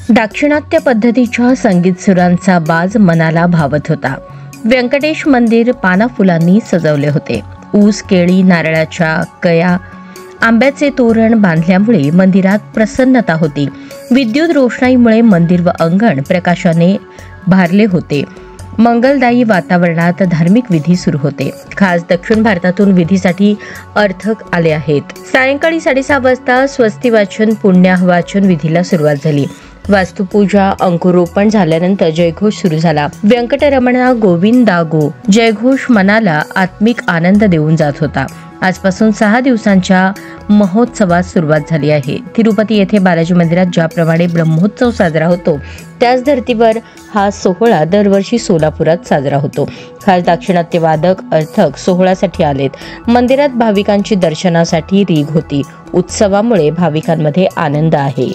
दाक्षिणात्य पद्धतीच्या संगीत सुरांचा बाज मनाला भावत होता। व्यंकटेश मंदिर पाना फुलांनी सजवले होते। ऊस, केळी, नारळाच्या कया, आंब्याचे तोरण बांधल्यामुळे मंदिरात प्रसन्नता होती। विद्युत रोषणाईमुळे मंदिर व अंगण प्रकाशाने भारले होते। मंगलदायी वातावरणात धार्मिक विधी सुरू होते। खास दक्षिण भारतातून विधीसाठी अर्थक आले आहेत। सायंकाळी 6:30 वाजता स्वस्ती वाचन पुण्याहवाचन विधीला सुरुवात झाली। वास्तुपूजा, अंकुरोपण झाल्यानंतर जयघोष सुरू झाला। व्यंकटरमणा गोविंदा गो जयघोष मनाला आत्मिक आनंद देऊन जात होता। आजपासून 6 दिवसांच्या महोत्सवास सुरुवात झाली आहे। तिरुपती येथे बालाजी मंदिरात ज्याप्रमाणे ब्रह्मोत्सव साजरा होतो त्याच धर्तीवर हा सोहळा दरवर्षी सोलापुरात साजरा होतो। खास दाक्षिणात्य वादक अर्थक सोहळ्यासाठी आलेत। मंदिरात भाविकांची दर्शनासाठी रीघ होती। उत्सवामुळे भाविकांमध्ये आनंद आहे।